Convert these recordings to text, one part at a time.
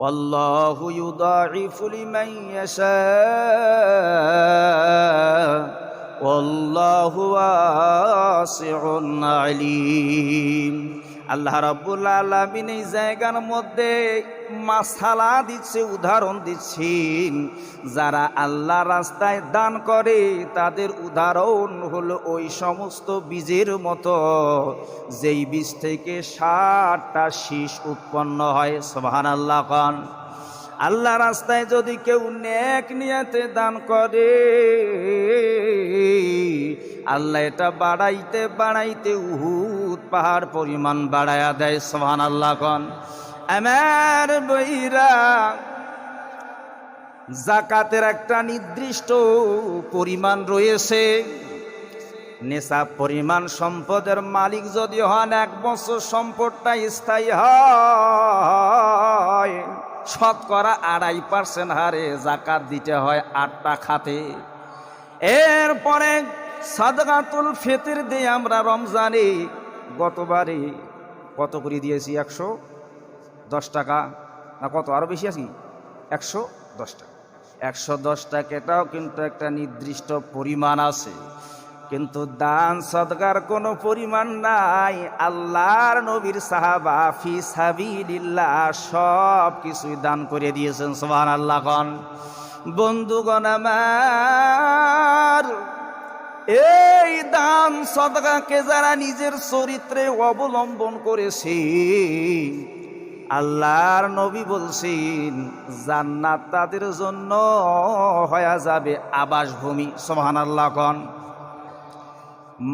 ওয়াল্লাহু ইউদাইফু লিমান ইয়াশা ওয়াল্লাহু ওয়াসিউন আলিম। আল্লাহ রাব্বুল আলামিন এই জায়গার মধ্যে মাসালা দিচ্ছে, উদাহরণ দিচ্ছেন। যারা আল্লাহ রাস্তায় দান করে তাদের উদাহরণ হলো ওই সমস্ত বীজের মতো যেই বীজ থেকে ৬০টা শীষ উৎপন্ন হয়। সুবহানাল্লাহ খান। আল্লাহ রাস্তায় যদি কেউ নেক নিয়তে দান করে, আল্লাহ এটা বাড়াইতে বাড়াইতে উহুদ পাহাড় পরিমাণ বাড়ায়া দেয়। সুবহানাল্লাহ খান। আমার বইরা, যাকাতের একটা নির্দিষ্ট পরিমাণ রয়েছে। নেশাব পরিমাণ সম্পদের মালিক যদি হন, 1 বছর সম্পদটা স্থায়ী হয়, শতকরা 2.5% হারে যাকাত দিতে হয় 8টা খাতে। এরপরে সাদকাতুল ফিতর দিয়ে আমরা রমজানে গতবারে কত করে দিয়েছি? 110 টাকা না কত? আরো বেশি আছি, 110 টাকা। 110 টাকা, এটাও কিন্তু একটা নির্দিষ্ট পরিমাণ আছে, কিন্তু দান সদকার কোনো পরিমাণ নাই। আল্লাহর নবীর সাহাবা ফি সাবিলিল্লাহ সব কিছুই দান করে দিয়েছেন। সুবহানাল্লাহ খান। বন্ধুগণ আমার, এই দান সদকাকে যারা নিজের চরিত্রে অবলম্বন করেছে, আল্লাহর নবী বলছেন জান্নাত তাদের জন্য হয়ে যাবে আবাসভূমি। সুবহানাল্লাহ খান।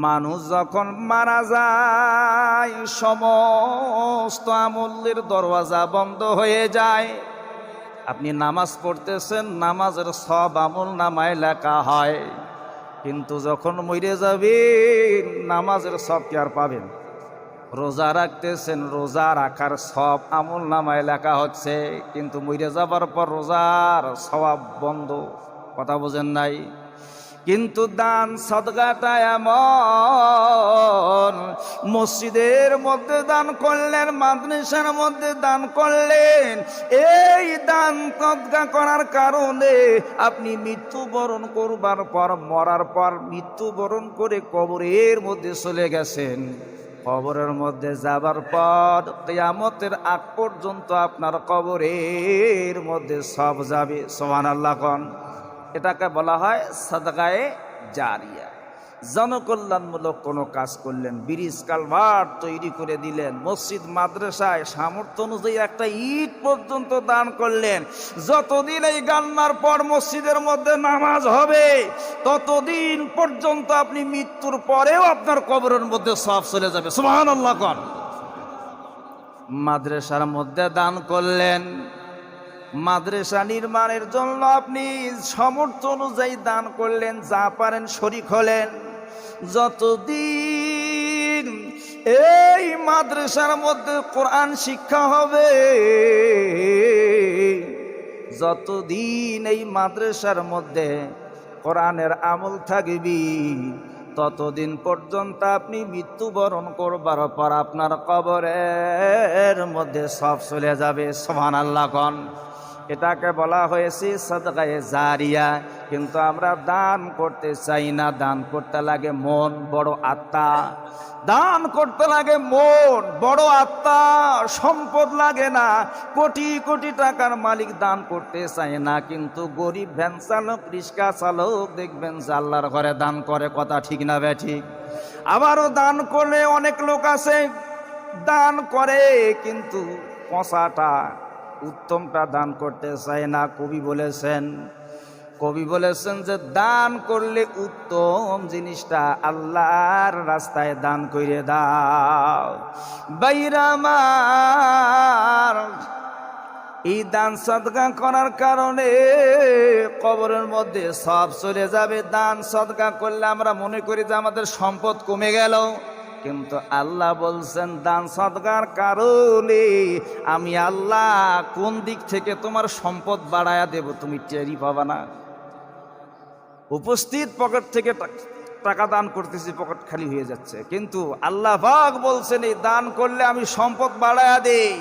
মানুষ যখন মারা যায়, সমস্ত আমলের দরওয়াজা বন্ধ হয়ে যায়। আপনি নামাজ পড়তেছেন, নামাজের সব আমল নামায় লেখা হয়, কিন্তু যখন মরে যাবেন নামাজের সব কি আর পাবেন? রোজা রাখতেছেন, রোজা রাখার সব আমল নামায় লেখা হচ্ছে, কিন্তু মরে যাবার পর রোজার সওয়াব বন্ধ। কথা বোঝেন নাই? কিন্তু দান সদকাটা এমন, মসজিদের মধ্যে দান করলেন, মাদ্রাসার মধ্যে দান করলেন, এই দান সদকা করার কারণে আপনি মৃত্যুবরণ করবার পর, মরার পর মৃত্যুবরণ করে কবরের মধ্যে চলে গেছেন। কবরের মধ্যে যাবার পর কিয়ামতের আগ পর্যন্ত আপনার কবরের মধ্যে সব যাবে। সুবহানাল্লাহ খান। এটাকে বলা হয় সাদকায়ে জারিয়া। জনকল্যাণমূলক কোনো কাজ করলেন, ব্রিজ কালভার্ট তৈরি করে দিলেন, মসজিদ মাদ্রাসায় সামর্থ্য অনুযায়ী একটা ইট পর্যন্ত দান করলেন। যতদিন এই গান্নার পর মসজিদের মধ্যে নামাজ হবে, ততদিন পর্যন্ত আপনি মৃত্যুর পরেও আপনার কবরের মধ্যে সব চলে যাবে। সুবহানাল্লাহ খান। মাদ্রাসার মধ্যে দান করলেন, মাদ্রাসা নির্মাণের জন্য আপনি সামর্থ্য অনুযায়ী দান করলেন, যা পারেন শরীক হলেন। যতদিন এই মাদ্রাসার মধ্যে কোরআন শিক্ষা হবে, যতদিন এই মাদ্রাসার মধ্যে কোরআনের আমল থাকবি, ততদিন পর্যন্ত আপনি মৃত্যুবরণ করবার পর আপনার কবরের মধ্যে সব চলে যাবে। সুবহানাল্লাহ খান। এটাকে বলা হয়েছে সাদকায়ে জারিয়া। কিন্তু আমরা দান করতে চাই না। দান করতে লাগে মন, বড় আত্মা। দান করতে লাগে মন, বড় আত্মা। সম্পদ লাগে না। কোটি কোটি টাকার মালিক দান করতে চায় না, কিন্তু গরিব ভ্যান চালক, রিক্সা চালক দেখবেন যে আল্লাহর ঘরে দান করে। কথা ঠিক না ঠিক? আবারও দান করলে অনেক লোক আছে দান করে, কিন্তু পচাটা, উত্তমটা দান করতে চায় না। কবি বলেছেন যে দান করলে উত্তম জিনিসটা আল্লাহর রাস্তায় দান করে দাও। বাইরা আমার, এই দান সদকা করার কারণে কবরের মধ্যে সব চলে যাবে। দান সদকা করলে আমরা মনে করি যে আমাদের সম্পদ কমে গেল, কিন্তু আল্লাহ বলছেন দান সদকার কারণে আমি আল্লাহ কোন দিক থেকে তোমার সম্পদ বাড়ায়া দেব তুমি টেরই পাবা না। উপস্থিত পকেট থেকে টাকা দান করতেছি, পকেট খালি হয়ে যাচ্ছে, কিন্তু আল্লাহ পাক বলছেন এই দান করলে আমি সম্পদ বাড়ায়া দেই।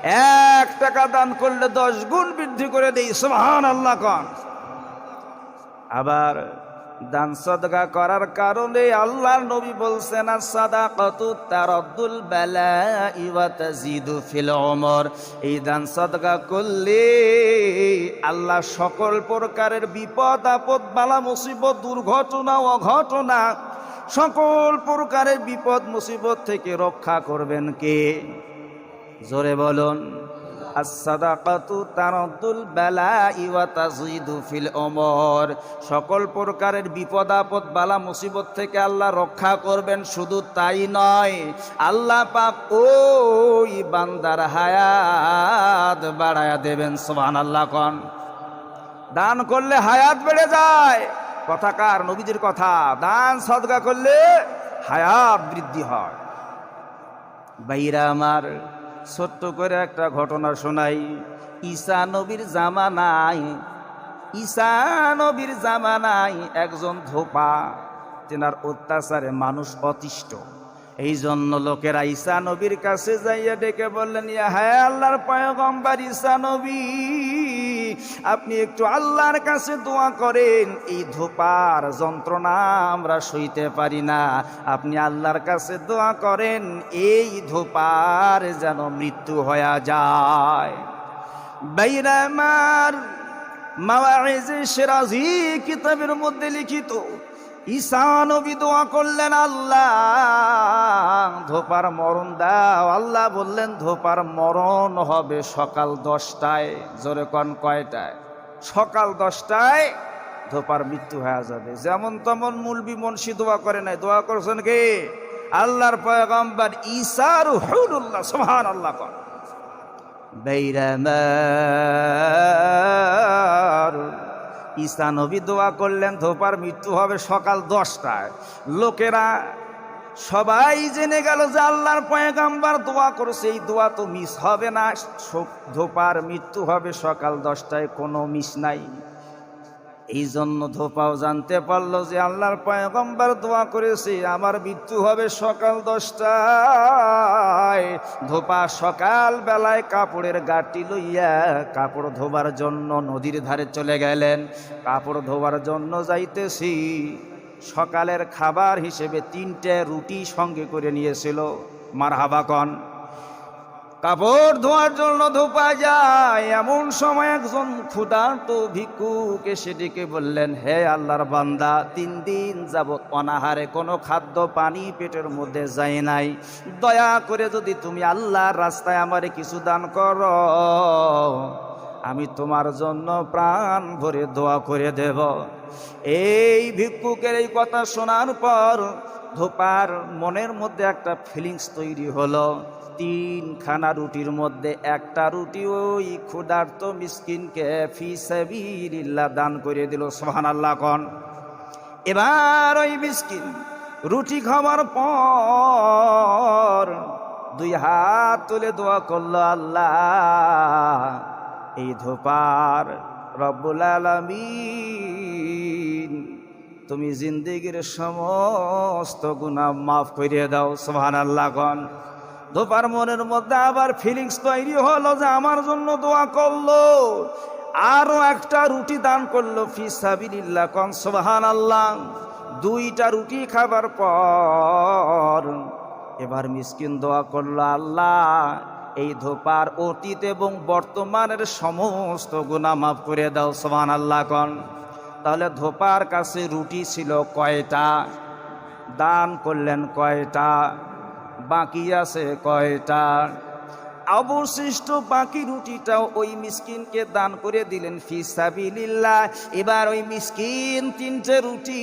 1 টাকা দান করলে 10 গুণ বৃদ্ধি করে দেই, সুবহানাল্লাহ কোন। আবার দান সদকা করার কারণে আল্লাহর নবী বলছেন, আস-সাদাকাতু তারাদ্দুল বালাই ওয়া তাজিদু ফিল উমর। এই দান সদকা করলে আল্লাহ সকল প্রকারের বিপদ আপদ বালা মুসিবত দুর্ঘটনা অঘটনা সকল প্রকারের বিপদ মুসিবত থেকে রক্ষা করবেন কে? জোরে বলুন। আস-সাদাকাতু তারাদ্দুল বালাই ওয়া তাজিদু ফিল উমর। সকল প্রকারের বিপদ আপদ বালা মুসিবত থেকে আল্লাহ রক্ষা করবেন। শুধু তাই নয়, আল্লাহ পাক ওই বান্দার হায়াত বাড়ায়া দেবেন, সুবহানাল্লাহ কোন। দান করলে হায়াত বেড়ে যায়, কথাকার নবীদের কথা। দান সদকা করলে হায়াত বৃদ্ধি হয়। ভাইরা আমার, ছোট্ট করে একটা ঘটনা শোনাই। ঈসা নবীর জামানায় একজন ধোপা, তেনার অত্যাচারে মানুষ অতিষ্ঠ। এই জন্য লোকেরা ঈসা নবীর কাছে যাইয়া ডেকে বললেন, ইয়া হ্যাঁ আল্লাহর পয়গম্বর ঈসা নবী, আপনি একটু আল্লাহর কাছে দোয়া করেন, এই ধোপার যন্ত্রণা আমরা সইতে পারি না। আপনি আল্লাহর কাছে দোয়া করেন, এই ধোপার যেন মৃত্যু হয়ে যায়। বাইরা আমার, মাওয়াইজে শিরাজি কিতাবের মধ্যে লিখিত, ঈসা নবী দোয়া করলেন, আল্লাহ ধোপার মরণ দাও। আল্লাহ বললেন, ধোপার মরণ হবে সকাল 10টায়। জোরে কোন, কয়টায়? সকাল 10টায় ধোপার মৃত্যু হয়ে যাবে। যেমন তেমন মুলবি মুন্সি দোয়া করে নাই, দোয়া করছেন কে? আল্লাহর পয়গম্বর ঈসা রূহুল্লাহ, সুবহানাল্লাহ কোন। বেইরামার, ঈসা নবী দোয়া করলেন, ধোপার মৃত্যু হবে সকাল 10টায়। লোকেরা সবাই জেনে গেল যে আল্লাহর পয়গম্বর দোয়া করছে, এই দোয়া তো মিস হবে না, ধোপার মৃত্যু হবে সকাল 10টায়, কোনো মিস নাই। এই জন্য ধোপাও জানতে পারলো যে আল্লাহর পয়গম্বর দোয়া করেছে আমার মৃত্যু হবে সকাল 10টায়। ধোপা সকাল বেলায় কাপড়ের গাঁটটি লইয়া কাপড় ধোবার জন্য নদীর ধারে চলে গেলেন। কাপড় ধোবার জন্য যাইতেছি, সকালের খাবার হিসেবে 3টে রুটি সঙ্গে করে নিয়েছিল। মারহাবা কন। কাপড় ধোয়ার জন্য ধোপা যায়, এমন সময় একজন ক্ষুধার্ত ভিক্ষুক এসে ডেকে বললেন, হে আল্লাহর বান্দা, 3 দিন যাবত অনাহারে, কোনো খাদ্য পানি পেটের মধ্যে যায় নাই, দয়া করে যদি তুমি আল্লাহর রাস্তায় আমারে কিছু দান করো, আমি তোমার জন্য প্রাণ ভরে দোয়া করে দেব। এই ভিক্ষুকের এই কথা শোনার পর ধোপার মনের মধ্যে একটা ফিলিংস তৈরি হলো। 3খানা রুটির মধ্যে একটা রুটি ওই ক্ষুধার্ত মিসকিনকে ফি সাবিলিল্লাহ দান করে দিল, সুবহানাল্লাহ কোন। এবার ওই মিসকিন রুটি খাওয়ার পর 2 হাত তুলে দোয়া করলো, আল্লাহ এই ধোপার রব্বুল আলামিন তুমি জিন্দেগির সমস্ত গুনাহ মাফ করে দাও, সুবহানাল্লাহ কোন। ধোপার মনের মধ্যে আবার ফিলিংস তৈরি হলো যে আমার জন্য দোয়া করলো, আরো একটা রুটি দান করলো ফি সাবিলিল্লাহ কোন, সুবহানাল্লাহ। 2টা রুটি খাবার পর এবার মিসকিন দোয়া করলো, আল্লাহ এই ধোপার অতীত এবং বর্তমানের সমস্ত গুনাহ মাফ করে দাও, সুবহানাল্লাহ কোন। তাহলে ধোপার কাছে রুটি ছিল কয়টা? দান করলেন কয়টা? বাকি আছে কয়টা? অবশিষ্ট বাকি রুটিটাও ওই মিসকিনকে দান করে দিলেন ফি সাবিলিল্লাহ। এবার ওই মিসকিন 3টে রুটি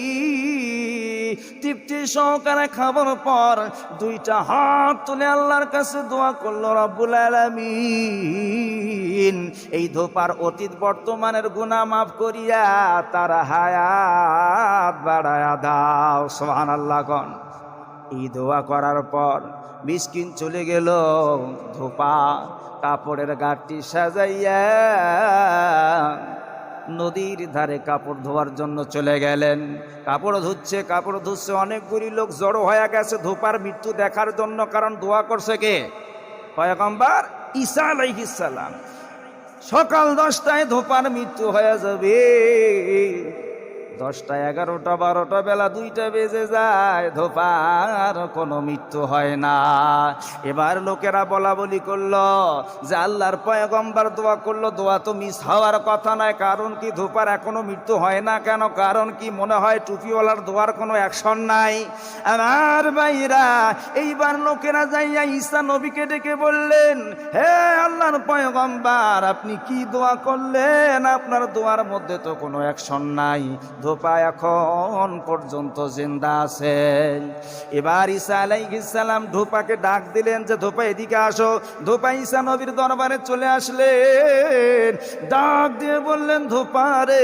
তৃপ্তি সহকারে খাবার পর 2টা হাত তুলে আল্লাহর কাছে দোয়া করলো, রব্বুল আলামিন এই ধোপার অতীত বর্তমানের গুনাহ মাফ করিয়া তার হায়াত বাড়ায়া দাও, সুবহানাল্লাহ কোন। এই দোয়া করার পর মিসকিন চলে গেল। ধোপা কাপড়ের গাঁটটি সাজাইয়া নদীর ধারে কাপড় ধোয়ার জন্য চলে গেলেন। কাপড় ধুচ্ছে, অনেকগুলি লোক জড়ো হয়ে গেছে ধোপার মৃত্যু দেখার জন্য। কারণ দোয়া করছে কে? পয়গম্বর ঈসা আলাইহিস সালাম সকাল 10টায় ধোপার মৃত্যু হয়ে যাবে। 10টা 11টা 12টা বেলা 2টা বেজে যায়, ধোপার কোনো মৃত্যু হয় না। এবার লোকেরা বলা বলি করলো যে আল্লাহর পয়গম্বর দোয়া করলো, দোয়া তো মিস হওয়ার কথা নয়, কারণ কি ধোপার এখনো মৃত্যু হয় না কেন? কারণ কি মনে হয় টুপিওয়ালার দোয়ার কোনো অ্যাকশন নাই? আমার ভাইরা, এইবার লোকেরা যাইয়া ঈসা নবীকে ডেকে বললেন, হে আল্লাহর পয়গম্বর, আপনি কি দোয়া করলেন? আপনার দোয়ার মধ্যে তো কোনো অ্যাকশন নাই, ধোপা এখন পর্যন্ত জিন্দা আছেন। এবার ঈসা আলাইহিস সালাম ধোপাকে ডাক দিলেন যে ধোপা এদিকে আসো। ধোপা ঈসা নবীর দরবারে চলে আসলেন, ডাক দিয়ে বললেন, ধোপা রে,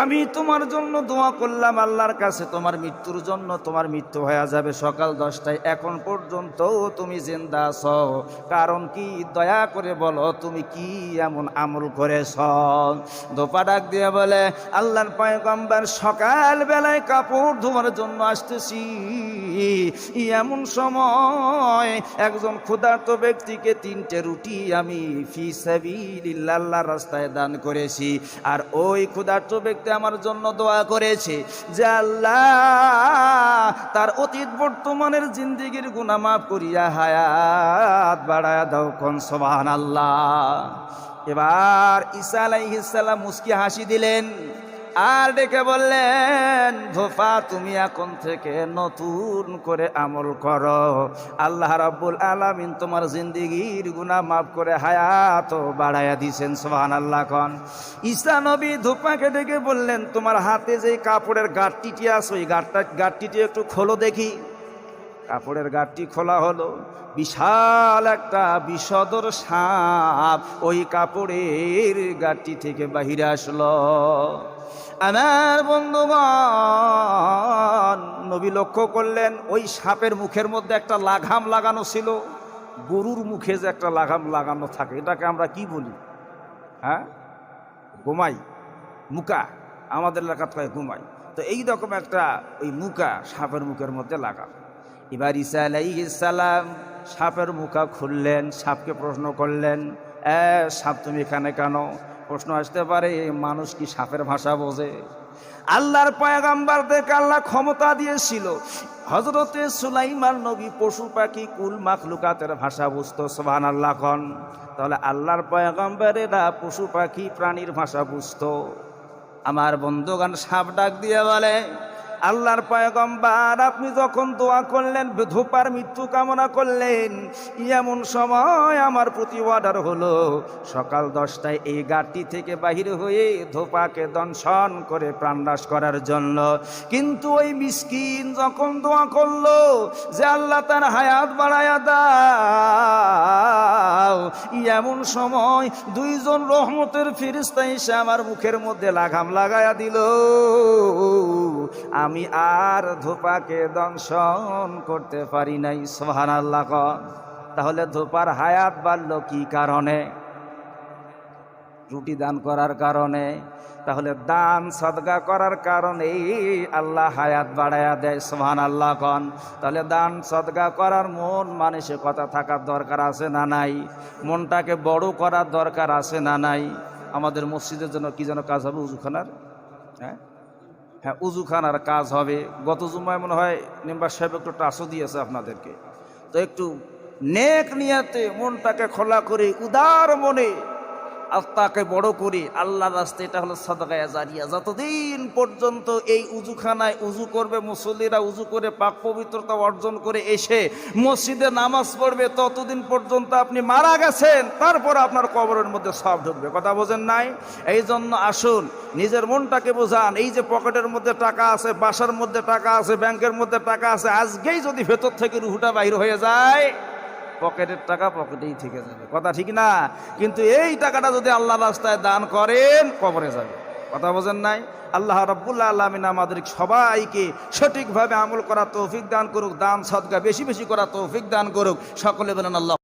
আমি তোমার জন্য দোয়া করলাম আল্লাহর কাছে তোমার মৃত্যুর জন্য, তোমার মৃত্যু হয়ে যাবে সকাল 10টায়, এখন পর্যন্ত তুমি জিন্দা আছো, কারণ কি? দয়া করে বলো তুমি কি এমন আমল করেছ? ধোপা ডাক দিয়ে বলে, আল্লাহর পয়গম্বর, সকাল বেলায় কাপড় ধোয়ার জন্য আসতেছি, এমন সময় একজন ক্ষুধার্ত ব্যক্তিকে 3টে রুটি আমি ফি সাবিলিল্লাহ আল্লাহর রাস্তায় দান করেছি, আর ওই ক্ষুধার্ত ব্যক্তি আমার জন্য দোয়া করেছে যে আল্লাহ তার অতীত বর্তমানের জিন্দেগির গুনাহ মাফ করিয়া হায়াত বাড়ায়া দাও, কোন সুবহানাল্লাহ। এবার ঈসা আলাইহিস সালাম মুস্কি হাসি দিলেন আর ডেকে বললেন, ধোপা তুমি এখন থেকে নতুন করে আমল করো, আল্লাহ রাব্বুল আলামিন তোমার জিন্দেগির গুনাহ মাফ করে হায়াত বাড়ায়া দিয়েছেন, সুবহানাল্লাহ কোন। ঈসা নবী ধোপাকে ডেকে বললেন, তোমার হাতে যে কাপড়ের গাঁটটিটি আছে ওই গাঁটটিটি একটু খোলো দেখি। কাপড়ের গাঁটটি খোলা হলো, বিশাল একটা বিষধর সাপ ওই কাপড়ের গাঁটটি থেকে বাহিরে আসলো। আমার বন্ধুগণ, নবী লক্ষ্য করলেন ওই সাপের মুখের মধ্যে একটা লাগাম লাগানো ছিল। গরুর মুখে যে একটা লাগাম লাগানো থাকে, এটাকে আমরা কি বলি? হ্যাঁ, গোমাই, মুকা, আমাদের এলাকাতে কয় গোমাই। তো এই রকম একটা ওই মুকা সাপের মুখের মধ্যে লাগানো। এবার ঈসা আলাইহিস সালাম সাপের মুখা খুললেন, সাপকে প্রশ্ন করলেন, সাপ তুমি এখানে কেন? প্রশ্ন আসতে পারে, মানুষ কি সাপের ভাষা বোঝে? আল্লাহর পয়গম্বরদেরকে আল্লাহ ক্ষমতা দিয়েছিল, হযরতে সুলাইমান নবী পশু পাখি কুল মাখলুকাতের ভাষা বুঝতো, সুবহানাল্লাহ কোন। তাহলে আল্লাহর পয়গম্বরেরা পশু পাখি প্রাণীর ভাষা বুঝতো। আমার বন্ধুগণ, সাপ ডাক দিয়ে বলে, আল্লাহর পয়গম্বর, আপনি যখন দোয়া করলেন, ধোপার মৃত্যু কামনা করলেন, এমন সময় আমার প্রতি অর্ডার হলো সকাল 10টায় এই গাঁটটি থেকে বাহির হয়ে ধোপাকে দংশন করে প্রাণনাশ করার জন্য। কিন্তু ওই মিসকিন যখন দোয়া করলো যে আল্লাহ তার হায়াত বাড়ায়া দাও, এমন সময় 2জন রহমতের ফেরেশতা এসে আমার মুখের মধ্যে লাগাম লাগায়া দিল, আমি আর ধোপাকে দংশন করতে পারি নাই, সুবহানাল্লাহ। তাহলে ধোপার হায়াত বাড়লো কি কারণে? রুটি দান করার কারণে। তাহলে দান সদকা করার কারণে আল্লাহ হায়াত বাড়ায়া দেয়, সুবহানাল্লাহ কোন। তাহলে দান সদকা করার মন মানসিকতা থাকার দরকার আছে না নাই? মনটাকে বড় করার দরকার আছে না নাই? আমাদের মসজিদের জন্য কি যেন কাজ হবে? উজুখানার, হ্যাঁ উজুখানার কাজ হবে। গত জুমায় মনে হয় মেম্বার সাহেব একটু টাচও দিয়েছে আপনাদেরকে। তো একটু নেক নিয়াতে মনটাকে খোলা করে উদার মনে আত্মাকে বড় করে আল্লাহর রাস্তায়, এটা হলো সাদকায়ে জারিয়া। যতদিন পর্যন্ত এই উজুখানায় উজু করবে মুসল্লিরা, উজু করে পাক পবিত্রতা অর্জন করে এসে মসজিদে নামাজ পড়বে, ততদিন পর্যন্ত আপনি মারা গেছেন, তারপর আপনার কবরের মধ্যে সব ঢুকবে। কথা বোঝেন নাই? এই জন্য আসুন নিজের মনটাকে বোঝান। এই যে পকেটের মধ্যে টাকা আছে, বাসার মধ্যে টাকা আছে, ব্যাংকের মধ্যে টাকা আছে, আজকেই যদি ভেতর থেকে রুহুটা বাইর হয়ে যায়, পকেটের টাকা পকেটেই থেকে যাবে। কথা ঠিক না? কিন্তু এই টাকাটা যদি আল্লাহ রাস্তায় দান করেন, কবরে যাবে। কথা বোঝেন নাই? আল্লাহ রাব্বুল আলামিন আমাদের সবাইকে সঠিকভাবে আমল করা তৌফিক দান করুক, দান সদকা বেশি বেশি করা তৌফিক দান করুক। সকলে বলেন আল্লাহ।